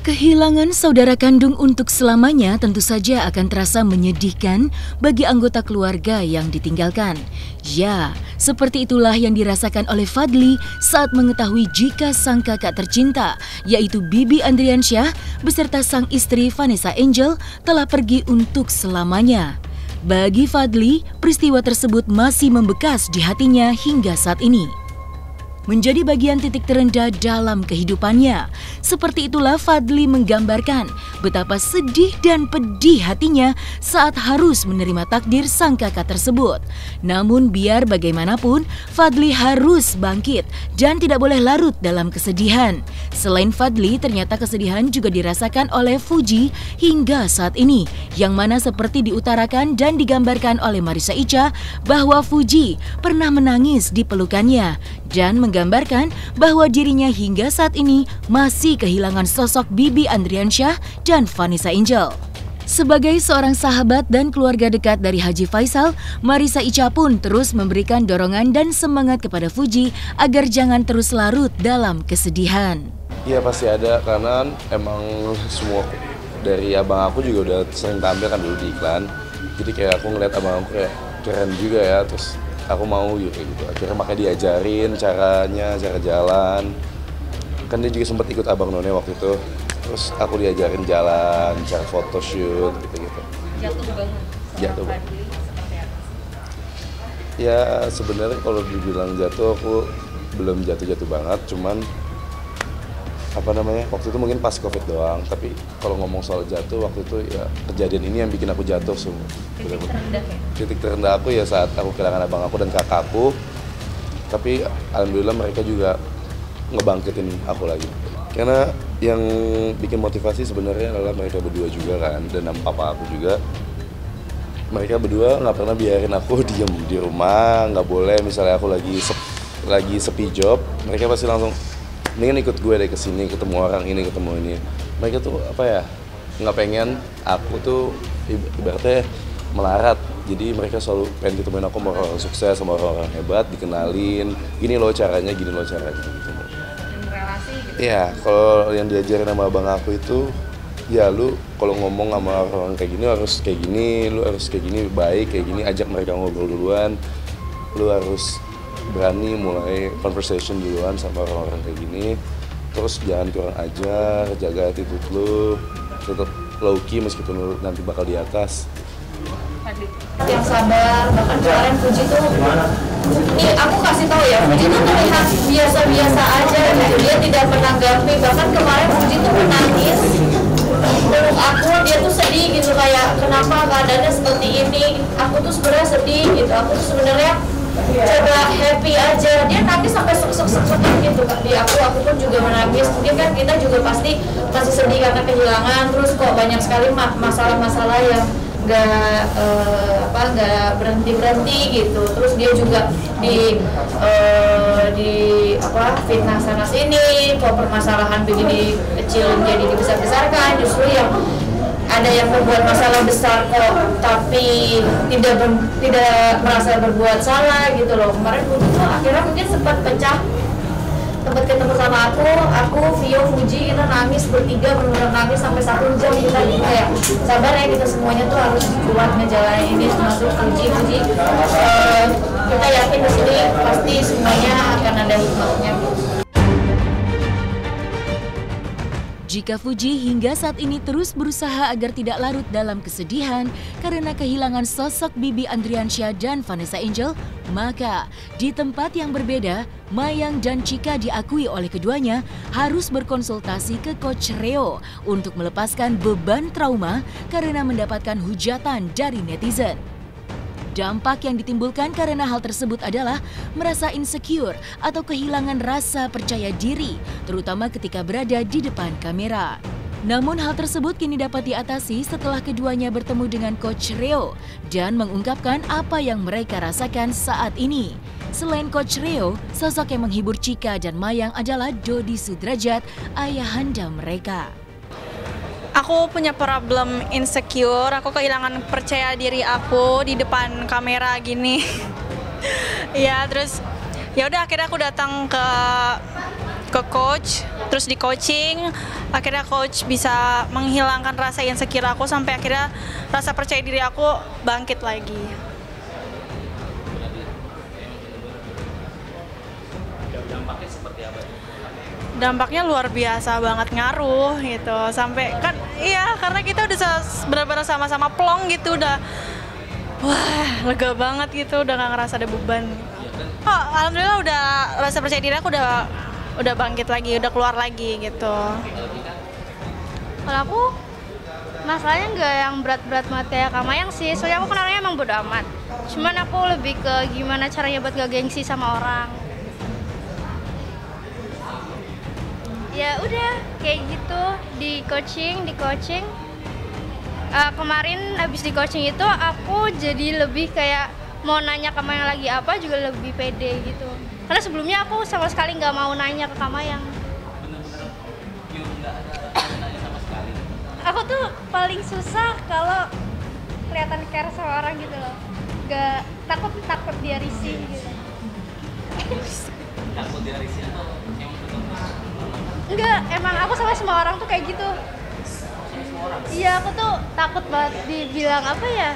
Kehilangan saudara kandung untuk selamanya tentu saja akan terasa menyedihkan bagi anggota keluarga yang ditinggalkan. Ya, seperti itulah yang dirasakan oleh Fadly saat mengetahui jika sang kakak tercinta, yaitu Bibi Andriansyah beserta sang istri Vanessa Angel telah pergi untuk selamanya. Bagi Fadly, peristiwa tersebut masih membekas di hatinya hingga saat ini. Menjadi bagian titik terendah dalam kehidupannya. Seperti itulah Fadly menggambarkan betapa sedih dan pedih hatinya saat harus menerima takdir sang kakak tersebut. Namun biar bagaimanapun, Fadly harus bangkit dan tidak boleh larut dalam kesedihan. Selain Fadly, ternyata kesedihan juga dirasakan oleh Fuji hingga saat ini, yang mana seperti diutarakan dan digambarkan oleh Marissa Icha bahwa Fuji pernah menangis di pelukannya dan menggambarkan bahwa dirinya hingga saat ini masih kehilangan sosok Bibi Andriansyah dan Vanessa Angel. Sebagai seorang sahabat dan keluarga dekat dari Haji Faisal, Marissa Icha pun terus memberikan dorongan dan semangat kepada Fuji agar jangan terus larut dalam kesedihan. Iya pasti ada, karena emang semua dari abang aku juga udah sering tampil kan dulu di iklan. Jadi kayak aku ngeliat abang aku kayak keren juga ya, terus aku mau gitu. Akhirnya makanya diajarin caranya, cara jalan. Kan dia juga sempat ikut Abang None waktu itu. Terus aku diajarin jalan, cara photoshoot gitu-gitu. Jatuh banget. Jatuh banget. Ya sebenarnya kalau dibilang jatuh, aku belum jatuh-jatuh banget. Cuman waktu itu mungkin pas COVID doang. Tapi kalau ngomong soal jatuh, waktu itu ya kejadian ini yang bikin aku jatuh semua. Titik terendah ya? Titik terendah aku ya saat aku kehilangan abang aku dan kakakku. Tapi alhamdulillah mereka juga ngebangkitin aku lagi. Karena yang bikin motivasi sebenarnya adalah mereka berdua juga kan, dan papa aku juga. Mereka berdua nggak pernah biarin aku diem di rumah, nggak boleh misalnya aku lagi sepi job, mereka pasti langsung mendingan ikut gue deh kesini, ketemu orang ini, ketemu ini. Mereka tuh nggak pengen aku tuh ibaratnya melarat. Jadi mereka selalu pengen ditemuin aku sama orang sukses, sama orang hebat, dikenalin. Gini loh caranya gitu. Relasi gitu? Iya, kalau yang diajarin sama abang aku itu, ya lu kalau ngomong sama orang kayak gini harus kayak gini, lu harus kayak gini, baik kayak gini, ajak mereka ngobrol duluan. Lu harus berani mulai conversation duluan sama orang-orang kayak gini. Terus jangan kurang ajar, jaga attitude lu, tetap low key meskipun lu nanti bakal di atas. Yang sabar, bahkan kemarin Fuji tuh ini aku kasih tahu ya, Fuji tuh terlihat biasa-biasa aja gitu, dia tidak menanggapi. Bahkan kemarin Fuji tuh menangis peluk aku, dia tuh sedih gitu, kayak kenapa keadaannya seperti ini. Aku tuh sebenarnya sedih gitu, aku tuh sebenarnya coba happy aja. Dia nangis sampai sok-sok gitu kak di aku pun juga menangis. Mungkin kan kita juga pasti masih sedih karena kehilangan, terus kok banyak sekali masalah-masalah yang nggak berhenti gitu. Terus dia juga di fitnah sana sini, kok permasalahan begini kecil jadi dibesar-besarkan. Justru yang ada yang membuat masalah besar kok tapi tidak merasa berbuat salah gitu loh. Kemarin itu akhirnya mungkin sempat ketemu sama aku, Vio, Fuji, kita nangis bertiga, benar-benar nangis sampai 1 jam. Kita kayak sabar ya, kita semuanya tuh harus kuat ngejalanin ini, termasuk Fuji. Kita yakin di sini pasti semuanya akan ada hikmahnya. Jika Fuji hingga saat ini terus berusaha agar tidak larut dalam kesedihan karena kehilangan sosok Bibi Andriansyah dan Vanessa Angel, maka di tempat yang berbeda, Mayang dan Chika diakui oleh keduanya harus berkonsultasi ke Coach Reo untuk melepaskan beban trauma karena mendapatkan hujatan dari netizen. Dampak yang ditimbulkan karena hal tersebut adalah merasa insecure atau kehilangan rasa percaya diri, terutama ketika berada di depan kamera. Namun hal tersebut kini dapat diatasi setelah keduanya bertemu dengan Coach Reo dan mengungkapkan apa yang mereka rasakan saat ini. Selain Coach Reo, sosok yang menghibur Chika dan Mayang adalah Dodi Sudrajat, ayahanda mereka. Aku punya problem insecure, aku kehilangan percaya diri aku di depan kamera gini. Ya terus ya udah akhirnya aku datang ke ke coach, terus di coaching, akhirnya coach bisa menghilangkan rasa insecure aku sampai akhirnya rasa percaya diri aku bangkit lagi. Dampaknya seperti apa? Dampaknya luar biasa banget, ngaruh gitu. Sampai kan iya, karena kita udah benar-benar sama-sama plong gitu, udah wah, lega banget gitu, udah nggak ngerasa ada beban. Oh, alhamdulillah udah rasa percaya diri aku udah bangkit lagi, udah keluar lagi gitu. Kalau aku masalahnya nggak yang berat-berat banget kayak Kamayang sih, soalnya aku kenalnya emang bodo amat. Cuman aku lebih ke gimana caranya buat gak gengsi sama orang. Ya udah kayak gitu di coaching. Kemarin habis di coaching itu aku jadi lebih kayak mau nanya Kamayang lagi apa juga lebih pede gitu. Karena sebelumnya aku sama sekali nggak mau nanya ke Kamayang. Aku tuh paling susah kalau kelihatan care sama orang gitu loh. Gak takut dia risih gitu. Takut dia risih atau yang Enggak, emang aku sama semua orang tuh kayak gitu. Iya, aku tuh takut banget dibilang apa ya.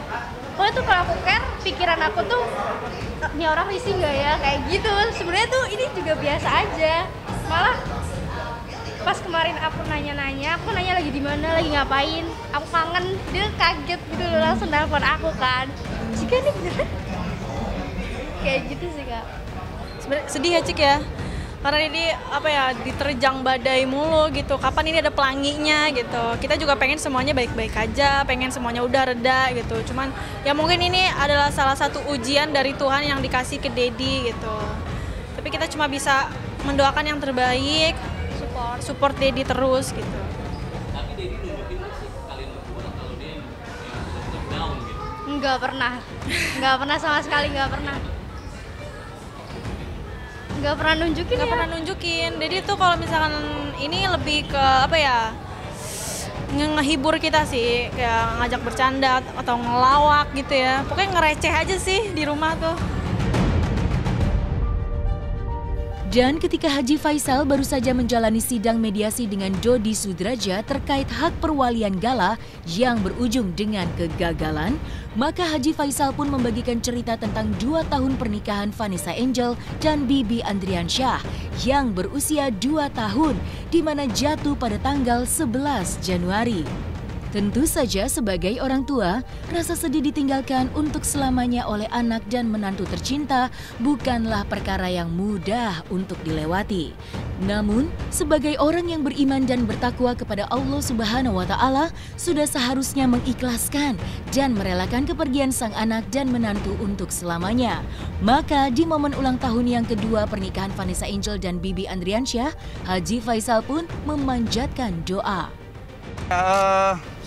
Pokoknya tuh kalau aku care, pikiran aku tuh ini orang risih nggak ya, kayak gitu. Sebenarnya tuh ini juga biasa aja. Malah pas kemarin aku nanya aku nanya lagi di mana, lagi ngapain, aku kangen, dia kaget gitu loh, langsung nelfon aku kan. Jika ini beneran kayak gitu sih Kak. Sebenarnya sedih ya Cik ya, karena ini apa ya, diterjang badai mulu gitu. Kapan ini ada pelanginya gitu. Kita juga pengen semuanya baik-baik aja, pengen semuanya udah reda gitu. Cuman ya mungkin ini adalah salah satu ujian dari Tuhan yang dikasih ke Dedi gitu. Tapi kita cuma bisa mendoakan yang terbaik, support Dedi terus gitu. Tapi Dedi nunjukin nggak sih kalian berdua kalau dia yang down gitu? Nggak pernah sama sekali, nggak pernah nunjukin. Jadi tuh kalau misalkan ini lebih ke apa ya, ngehibur kita sih, kayak ngajak bercanda atau ngelawak gitu ya. Pokoknya ngereceh aja sih di rumah tuh. Dan ketika Haji Faisal baru saja menjalani sidang mediasi dengan Dodi Sudrajat terkait hak perwalian Gala yang berujung dengan kegagalan, maka Haji Faisal pun membagikan cerita tentang 2 tahun pernikahan Vanessa Angel dan Bibi Andriansyah yang berusia 2 tahun, di mana jatuh pada tanggal 11 Januari. Tentu saja sebagai orang tua, rasa sedih ditinggalkan untuk selamanya oleh anak dan menantu tercinta bukanlah perkara yang mudah untuk dilewati. Namun, sebagai orang yang beriman dan bertakwa kepada Allah Subhanahu wa Ta'ala, sudah seharusnya mengikhlaskan dan merelakan kepergian sang anak dan menantu untuk selamanya. Maka di momen ulang tahun yang kedua pernikahan Vanessa Angel dan Bibi Andriansyah, Haji Faisal pun memanjatkan doa.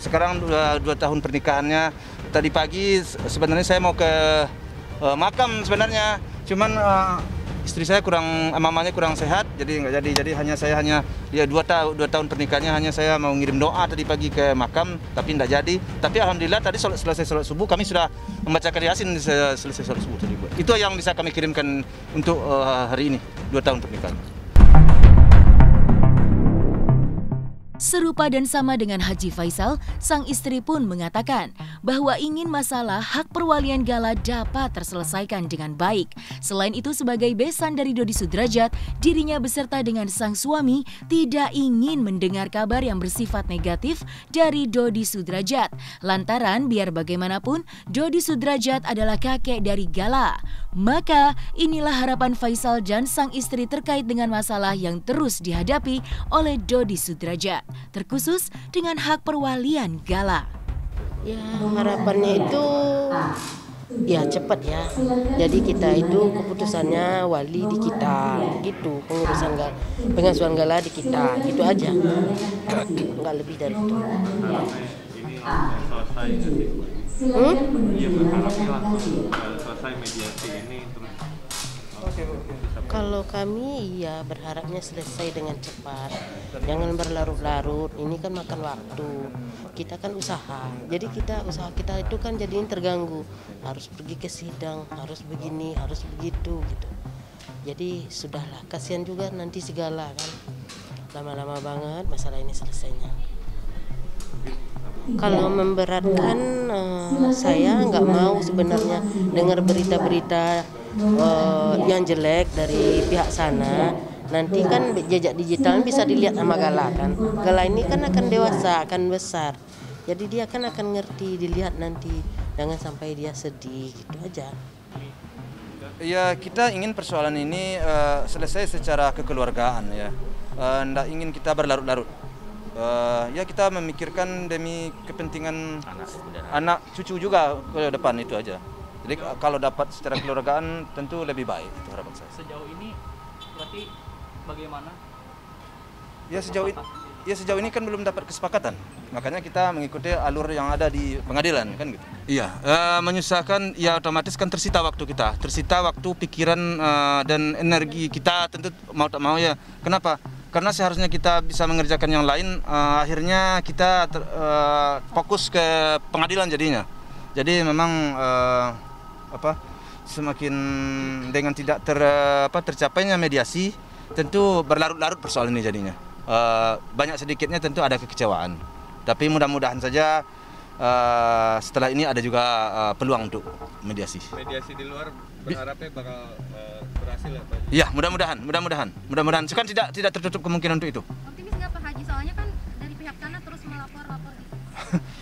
Sekarang 2 tahun pernikahannya. Tadi pagi sebenarnya saya mau ke makam sebenarnya, cuman istri saya mamanya kurang sehat, jadi nggak jadi. Jadi saya hanya 2 tahun pernikahannya, hanya saya mau ngirim doa tadi pagi ke makam, tapi nggak jadi. Tapi alhamdulillah tadi selesai sholat subuh kami sudah membacakan Yasin selesai sholat subuh tadi. Itu yang bisa kami kirimkan untuk hari ini 2 tahun pernikahan. Serupa dan sama dengan Haji Faisal, sang istri pun mengatakan bahwa ingin masalah hak perwalian Gala dapat terselesaikan dengan baik. Selain itu, sebagai besan dari Dodi Sudrajat, dirinya beserta dengan sang suami tidak ingin mendengar kabar yang bersifat negatif dari Dodi Sudrajat. Lantaran biar bagaimanapun, Dodi Sudrajat adalah kakek dari Gala. Maka inilah harapan Faisal dan sang istri terkait dengan masalah yang terus dihadapi oleh Dodi Sudrajat, terkhusus dengan hak perwalian Gala. Ya, harapannya itu ya cepat ya. Jadi kita itu keputusannya wali di kita, gitu. Pengasuhan Gala di kita, gitu aja. Nggak lebih dari itu. Selesai nggak sih? Iya, berharapnya langsung selesai mediasi ini terus. Kalau kami ya berharapnya selesai dengan cepat, jangan berlarut-larut. Ini kan makan waktu. Kita kan usaha, jadi usaha kita itu kan jadinya terganggu. Harus pergi ke sidang, harus begini, harus begitu gitu. Jadi sudahlah, kasihan juga nanti segala kan. Lama-lama banget masalah ini selesainya. Kalau memberatkan, saya nggak mau sebenarnya dengar berita-berita yang jelek dari pihak sana. Nanti kan jejak digital bisa dilihat sama Gala kan. Gala ini kan akan dewasa, akan besar. Jadi dia kan akan ngerti, dilihat nanti. Jangan sampai dia sedih, gitu aja. Ya, kita ingin persoalan ini selesai secara kekeluargaan ya. Nggak ingin kita berlarut-larut. Ya kita memikirkan demi kepentingan anak cucu juga ke depan, itu aja. Jadi kalau dapat secara kekeluargaan tentu lebih baik, itu harapan saya. Sejauh ini berarti bagaimana? Ya sejauh ini kan belum dapat kesepakatan. Makanya kita mengikuti alur yang ada di pengadilan kan gitu. Iya, menyusahkan ya otomatis kan tersita waktu kita, tersita waktu, pikiran dan energi kita tentu mau tak mau ya. Kenapa? Karena seharusnya kita bisa mengerjakan yang lain, akhirnya kita fokus ke pengadilan jadinya. Jadi memang semakin dengan tidak tercapainya mediasi, tentu berlarut-larut persoalan ini jadinya. Banyak sedikitnya tentu ada kekecewaan. Tapi mudah-mudahan saja setelah ini ada juga peluang untuk mediasi. Mediasi di luar berharapnya bakal berhasil ya Pak? Iya, mudah-mudahan. Sekarang tidak tertutup kemungkinan untuk itu. Optimis nggak Pak Haji? Soalnya kan dari pihak sana terus melapor-lapor gitu.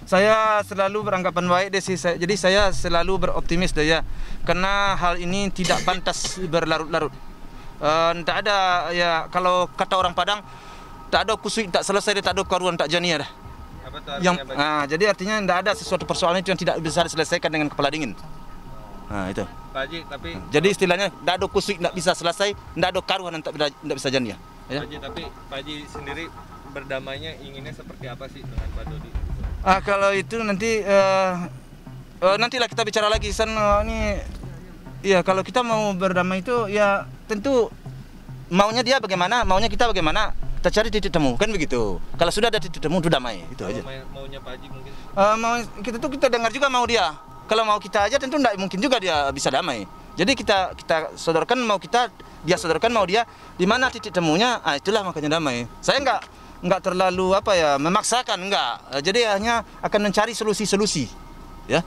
Saya selalu beranggapan baik deh sih. Jadi saya selalu beroptimis deh ya. Karena hal ini tidak pantas berlarut-larut. Tidak ada ya, kalau kata orang Padang, tak ada kusui tak selesai, tak ada karuan tak jania dah. Jadi artinya tidak ada sesuatu persoalan itu yang tidak bisa diselesaikan dengan kepala dingin. Nah itu. Pak Haji, tapi jadi istilahnya tidak ada kusui tidak bisa selesai, tidak ada karuan yang tidak bisa jania. Ya? Pak Haji, tapi Pak Haji sendiri berdamainya inginnya seperti apa sih dengan Pak Dodi? Kalau itu nanti nantilah kita bicara lagi. Iya, kalau kita mau berdamai itu ya tentu maunya dia bagaimana, maunya kita bagaimana. Kita cari titik temu, kan begitu. Kalau sudah ada titik temu, itu damai, itu aja. Maunya Pak Haji mungkin? Kita dengar juga mau dia. Kalau mau kita aja tentu tidak mungkin juga dia bisa damai. Jadi kita sodorkan mau kita, dia sodorkan mau dia, di mana titik temunya, itulah makanya damai. Saya nggak terlalu memaksakan, enggak. Jadi hanya akan mencari solusi-solusi, ya.